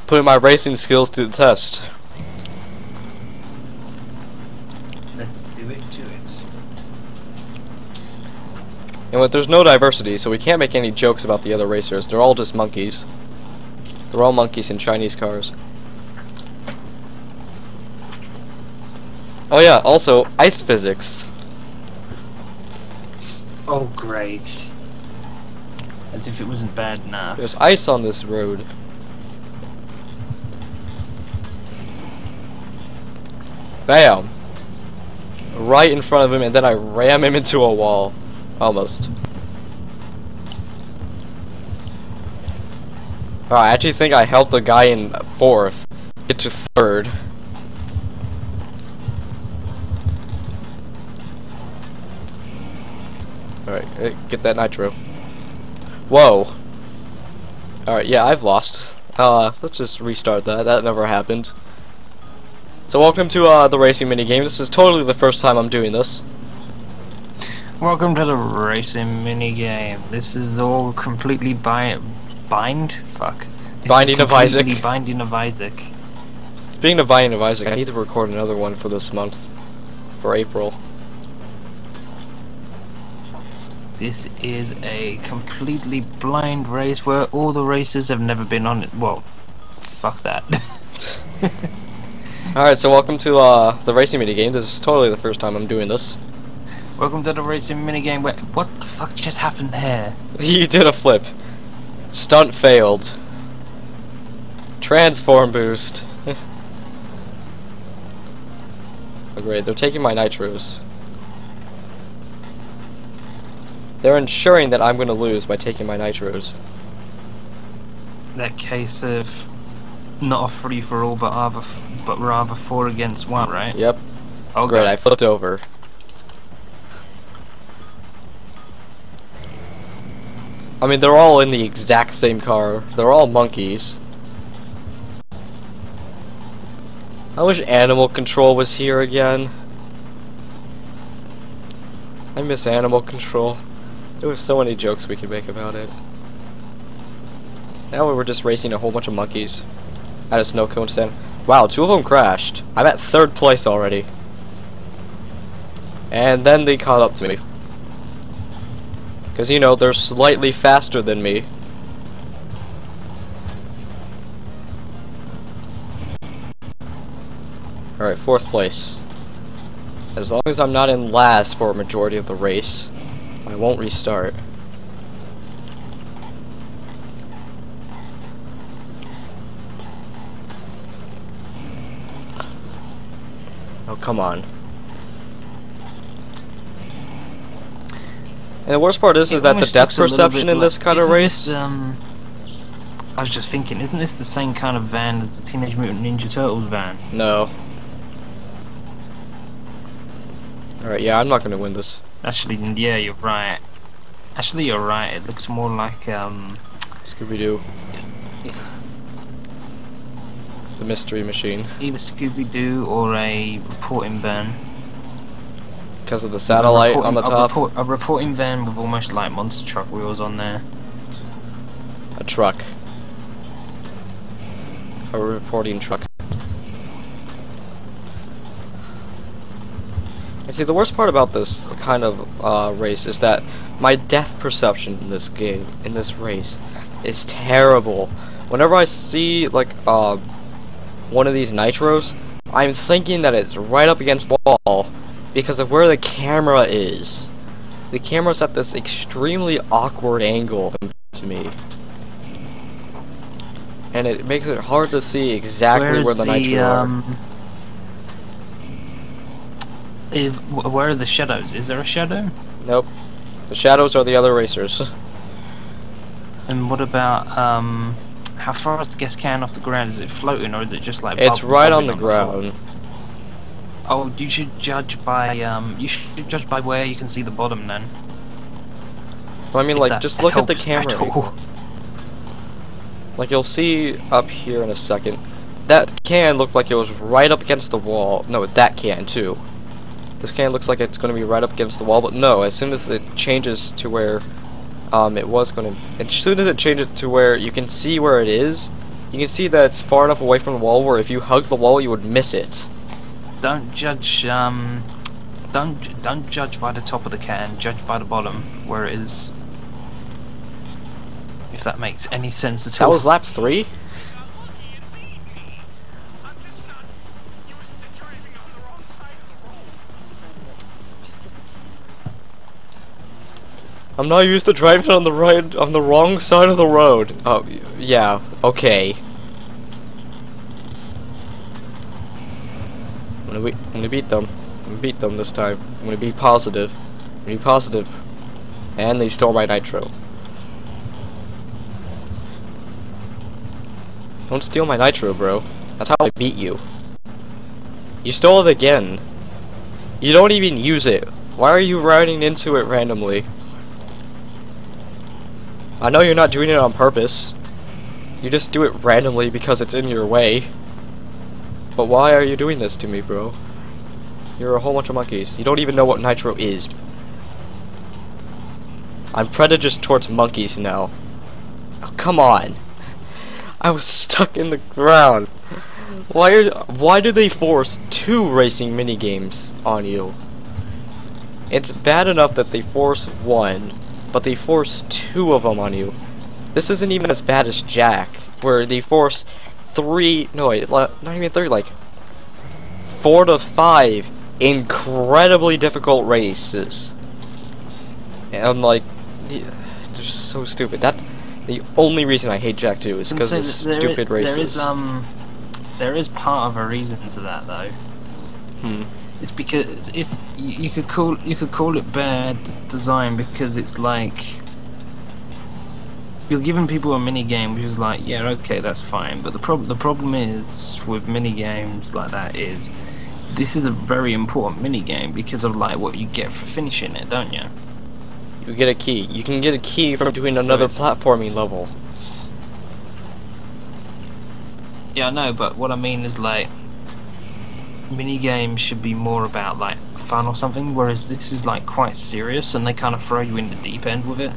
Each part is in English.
Putting my racing skills to the test. Let's do it to it. And what, there's no diversity, so we can't make any jokes about the other racers. They're all just monkeys. They're all monkeys in Chinese cars. Oh yeah, also, ice physics. Oh great. As if it wasn't bad enough. There's ice on this road. Bam! Right in front of him, and then I ram him into a wall. Almost. Oh, I actually think I helped the guy in 4th get to 3rd. Alright, get that nitro. Whoa. Alright, yeah, I've lost. Let's just restart that. That never happened. So welcome to the racing minigame. This is totally the first time I'm doing this. Welcome to the racing minigame. This is all completely Binding of Isaac. Binding of Isaac. Speaking of Binding of Isaac, I need to record another one for this month. For April. This is a completely blind race where all the racers have never been on it. Well, fuck that. Alright, so welcome to the racing minigame. This is totally the first time I'm doing this. Welcome to the racing minigame. What the fuck just happened there? You did a flip. Stunt failed. Transform boost. Oh great, they're taking my nitros. They're ensuring that I'm going to lose by taking my nitros. That case of not a free for all, but rather 4 against 1, right? Yep. Oh great, I flipped over. I mean, they're all in the exact same car. They're all monkeys. I wish Animal Control was here again. I miss Animal Control. There were so many jokes we could make about it. Now we were just racing a whole bunch of monkeys at a snow cone stand. Wow, 2 of them crashed. I'm at 3rd place already. And then they caught up to me. Because, you know, they're slightly faster than me. Alright, 4th place. As long as I'm not in last for a majority of the race, I won't restart. Oh, come on. And the worst part is that the depth perception in this kind of race... I was just thinking, isn't this the same kind of van as the Teenage Mutant Ninja Turtles van? No. Alright, yeah, I'm not gonna win this. Actually, yeah, you're right. Actually, you're right. It looks more like, Scooby-Doo. The Mystery Machine. Either Scooby-Doo or a reporting van. Because of the satellite on the top. A reporting van with almost like monster truck wheels on there. A truck. A reporting truck. You see, the worst part about this kind of race is that my depth perception in this game, in this race, is terrible. Whenever I see like one of these nitros, I'm thinking that it's right up against the wall because of where the camera is. The camera's at this extremely awkward angle to me, and it makes it hard to see exactly where the nitro are. Where are the shadows? Is there a shadow? Nope. The shadows are the other racers. And what about how far is the gas can off the ground? Is it floating or is it just like? It's right on the ground. Oh, you should judge by where you can see the bottom then. Well, I mean, like, just look at the camera. Like, you'll see up here in a second. That can look like it was right up against the wall. No, that can too. This can looks like it's going to be right up against the wall, but no. As soon as it changes to where it was going to, as soon as it changes to where you can see where it is, you can see that it's far enough away from the wall where if you hug the wall, you would miss it. Don't judge. Don't judge by the top of the can. Judge by the bottom, where it is. If that makes any sense at all. That was lap 3? I'm not used to driving on the wrong side of the road. Oh, yeah, okay. I'm gonna beat them. I'm gonna beat them this time. I'm gonna be positive. I'm gonna be positive. And they stole my nitro. Don't steal my nitro, bro. That's how I beat you. You stole it again. You don't even use it. Why are you riding into it randomly? I know you're not doing it on purpose. You just do it randomly because it's in your way. But why are you doing this to me, bro? You're a whole bunch of monkeys. You don't even know what nitro is. I'm prejudiced towards monkeys now. Oh, come on. I was stuck in the ground. Why do they force 2 racing minigames on you? It's bad enough that they force 1. But they force 2 of them on you. This isn't even as bad as Jack, where they force 3, no wait, not even 3, like 4 to 5 incredibly difficult races. And I'm like, they're so stupid. That's the only reason I hate Jack 2 is because of the stupid races. There is part of a reason to that though. It's because if you could call it bad design because it's like you're giving people a mini game which is like, yeah, okay, that's fine, but the problem is with mini games like that is this is a very important mini game because of like what you get for finishing it, don't you? You get a key. You can get a key from doing another platforming level. Yeah, I know, but what I mean is like mini games should be more about like fun or something, whereas this is like quite serious and they kind of throw you in the deep end with it.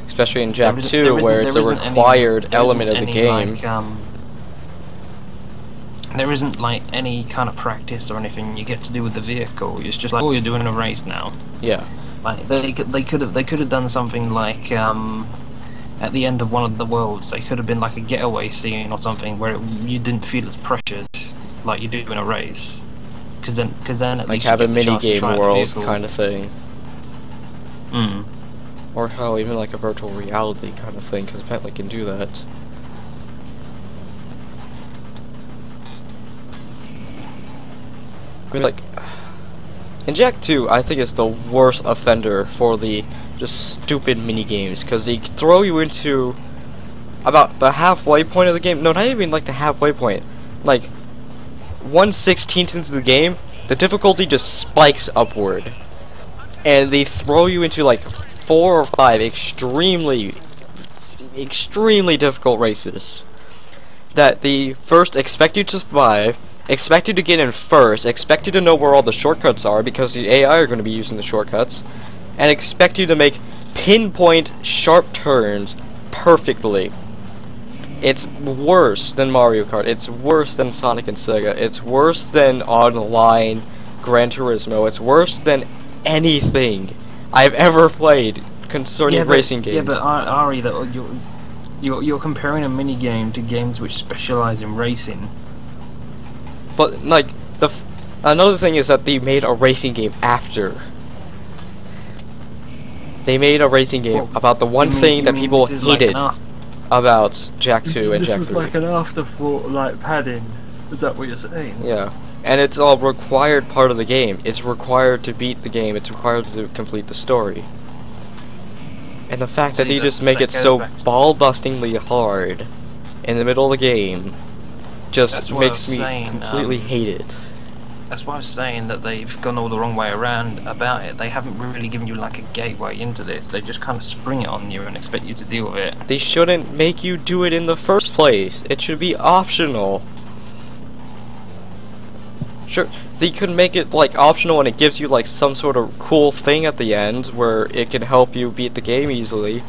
Especially in Jack 2 where it's a required element of the game. Like, there isn't like any kind of practice or anything you get to do with the vehicle. It's just like, oh, you're doing a race now. Yeah. Like they could have done something like at the end of one of the worlds they could have been like a getaway scene or something where you didn't feel as pressured like you do in a race, because then at like least have you a get the mini chance to game try the world vehicle. kind of thing. Or hell, even like a virtual reality kind of thing, because apparently can do that. I mean, like in Jack 2, I think it's the worst offender for the just stupid mini games, because they throw you into about the halfway point of the game. No, not even like the halfway point. Like 1/16 into the game, the difficulty just spikes upward, and they throw you into like 4 or 5 extremely difficult races that they first expect you to survive, expect you to get in first, expect you to know where all the shortcuts are because the AI are going to be using the shortcuts, and expect you to make pinpoint sharp turns perfectly. It's worse than Mario Kart, it's worse than Sonic and Sega, it's worse than online Gran Turismo, it's worse than anything I've ever played concerning racing games. Yeah, but Ari, you're comparing a mini game to games which specialize in racing. But like another thing is that they made a racing game after. They made a racing game about the one thing that people hated about Jack 2 and Jack 3. This is like an afterthought, like padding. Is that what you're saying? Yeah. And it's a required part of the game. It's required to beat the game. It's required to complete the story. And the fact that they just make it so ball-bustingly hard in the middle of the game just makes me completely hate it. That's why I was saying that they've gone all the wrong way around about it. They haven't really given you like a gateway into this. They just kind of spring it on you and expect you to deal with it. They shouldn't make you do it in the first place. It should be optional. Sure, they could make it like optional and it gives you like some sort of cool thing at the end where it can help you beat the game easily.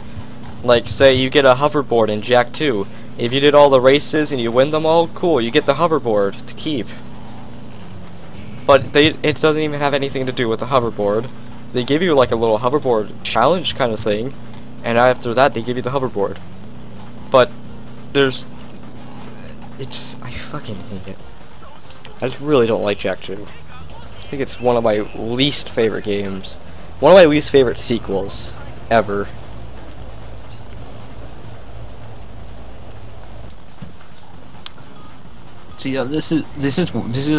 Like say you get a hoverboard in Jack 2. If you did all the races and you win them all, cool, you get the hoverboard to keep. But it doesn't even have anything to do with the hoverboard. They give you like a little hoverboard challenge kind of thing, and after that they give you the hoverboard. But I fucking hate it. I just really don't like Jak 2. I think it's one of my least favorite games. One of my least favorite sequels ever. See, this is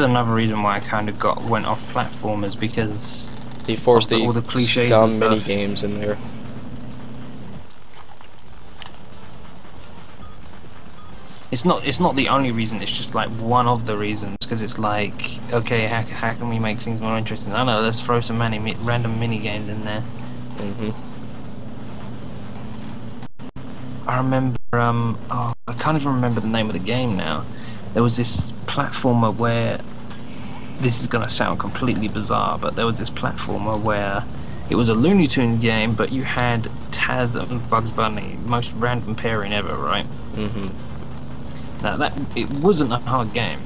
another reason why I kind of went off platformers, because they forced all the cliches dumb mini games in there. It's not the only reason. It's just like one of the reasons, because it's like, okay, how can we make things more interesting? I don't know, let's throw some random mini games in there. I remember, I can't even remember the name of the game now. There was this platformer where, this is gonna sound completely bizarre, but there was this platformer where it was a Looney Tunes game, but you had Taz and Bugs Bunny, most random pairing ever, right? Now it wasn't a hard game,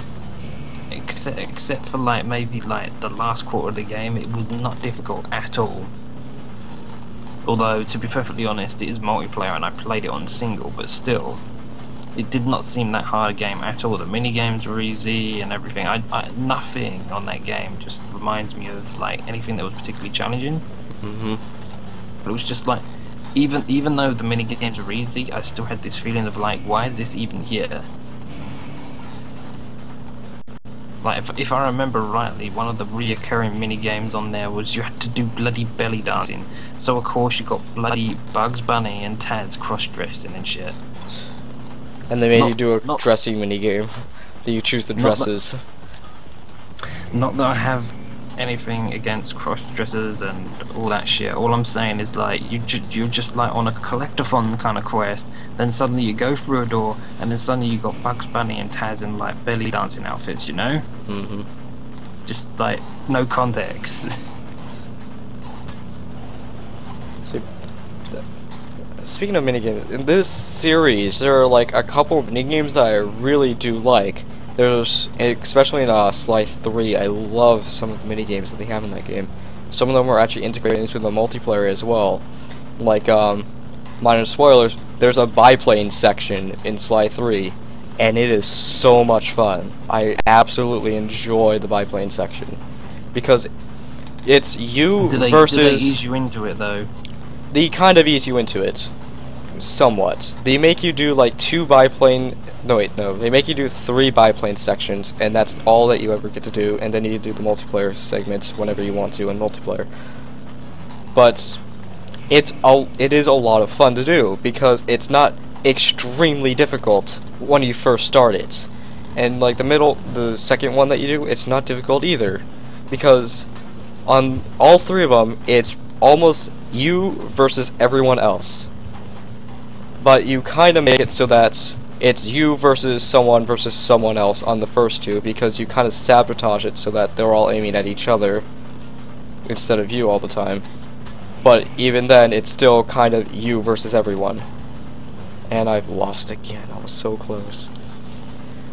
except for like maybe like the last quarter of the game. It was not difficult at all. Although, to be perfectly honest, it is multiplayer and I played it on single, but still, it did not seem that hard a game at all. The mini games were easy and everything. Nothing on that game just reminds me of like anything that was particularly challenging. But it was just like, even though the mini games were easy, I still had this feeling of like, why is this even here? Like, if I remember rightly, one of the reoccurring mini games on there was you had to do bloody belly dancing. So of course you got bloody Bugs Bunny and Taz cross-dressing and shit. And they made you do a dressing mini game. Do you choose the dresses? Not that I have anything against cross-dressers and all that shit. All I'm saying is like, you're just like on a collectathon kind of quest, then suddenly you go through a door and then suddenly you got Bugs Bunny and Taz in like belly dancing outfits, you know? Just like no context. Speaking of minigames, in this series there are like a couple of minigames that I really do like. There's, especially in Slice 3, I love some of the minigames that they have in that game. Some of them are actually integrated into the multiplayer as well. Like, minor spoilers, there's a biplane section in Sly 3, and it is so much fun. I absolutely enjoy the biplane section. Because it's you versus... Do they ease you into it, though? They kind of ease you into it. Somewhat. They make you do like 2 biplane... No, wait, no. They make you do 3 biplane sections, and that's all that you ever get to do, and then you do the multiplayer segments whenever you want to in multiplayer. But it is a lot of fun to do, because it's not extremely difficult when you first start it. And like the second one that you do, it's not difficult either, because on all 3 of them, it's almost you versus everyone else. But you kind of make it so that it's you versus someone else on the first 2, because you kind of sabotage it so that they're all aiming at each other instead of you all the time. But even then, it's still kind of you versus everyone. And I've lost again. I was so close.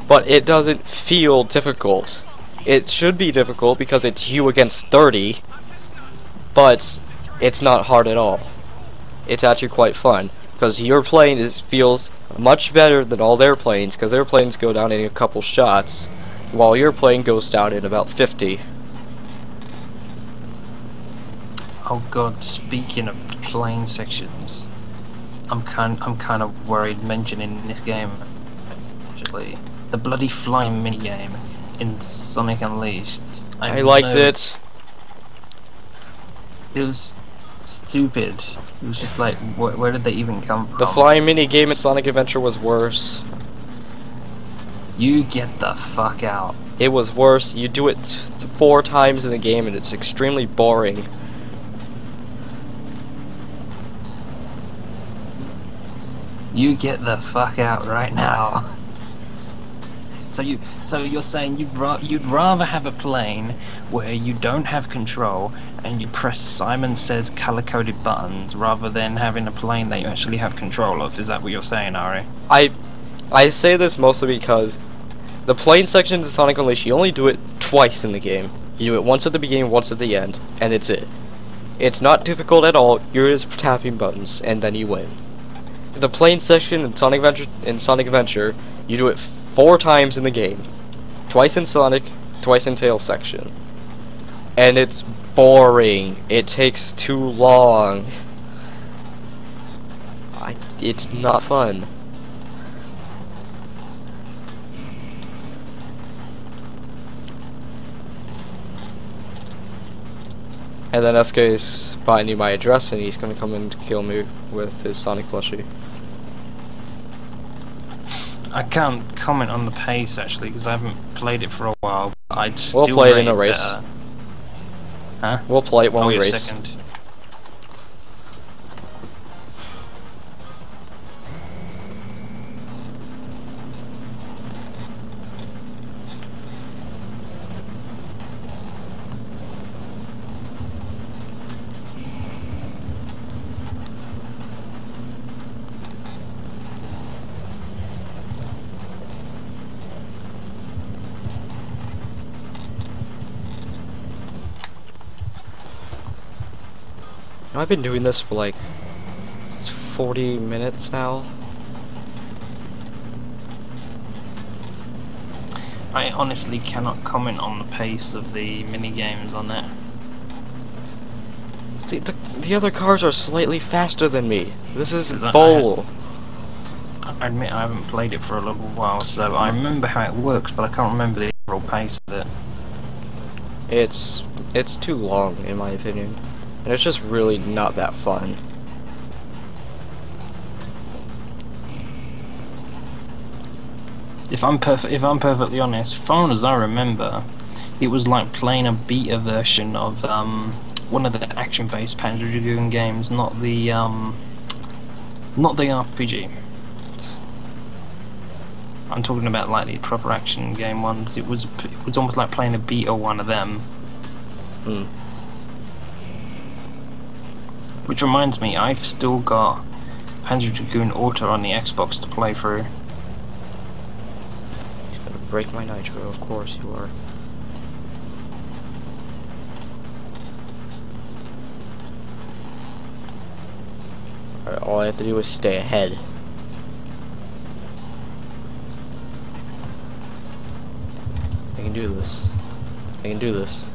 But it doesn't feel difficult. It should be difficult because it's you against 30, but it's not hard at all. It's actually quite fun, because your plane feels much better than all their planes, because their planes go down in a couple shots, while your plane goes down in about 50. Oh god, speaking of plane sections, I'm kind of worried mentioning this game, actually. The bloody flying minigame in Sonic Unleashed. I liked it. It was stupid. It was just like, where did they even come from? The flying minigame in Sonic Adventure was worse. You get the fuck out. It was worse. You do it 4 times in the game and it's extremely boring. You get the fuck out right now. So you're saying you'd rather have a plane where you don't have control and you press Simon Says color-coded buttons rather than having a plane that you actually have control of? Is that what you're saying, Ari? I say this mostly because the plane sections in Sonic Unleashed, you only do it twice in the game. You do it once at the beginning, once at the end, and it's it. It's not difficult at all. You're just tapping buttons, and then you win. The plane section in Sonic Adventure, you do it 4 times in the game. Twice in Sonic, twice in Tails section. And it's boring. It takes too long. It's not fun. And then SK's finding my address, and he's gonna come and kill me with his Sonic plushie. I can't comment on the pace actually because I haven't played it for a while. We'll play it in a race. Huh? We'll play it when we race. Second. I've been doing this for like 40 minutes now. I honestly cannot comment on the pace of the mini games on that. See, the other cars are slightly faster than me. This is I admit I haven't played it for a little while, so I remember how it works, but I can't remember the overall pace of it. It's too long, in my opinion. And it's just really not that fun. If I'm perfectly honest, far as I remember, it was like playing a beta version of one of the action-based Panzer Dragoon games, not the RPG. I'm talking about like the proper action game ones. It was almost like playing a beta one of them. Which reminds me, I've still got Panzer Dragoon Auto on the Xbox to play through. He's gonna break my nitro, of course you are. Alright, all I have to do is stay ahead. I can do this. I can do this.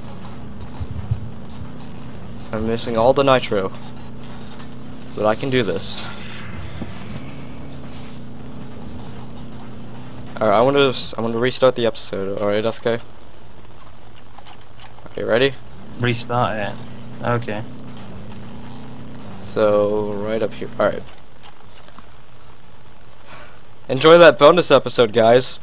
I'm missing all the nitro. But I can do this. Alright, I want to restart the episode. Alright, SK? Okay, ready? Restart it. Okay. So, right up here. Alright. Enjoy that bonus episode, guys.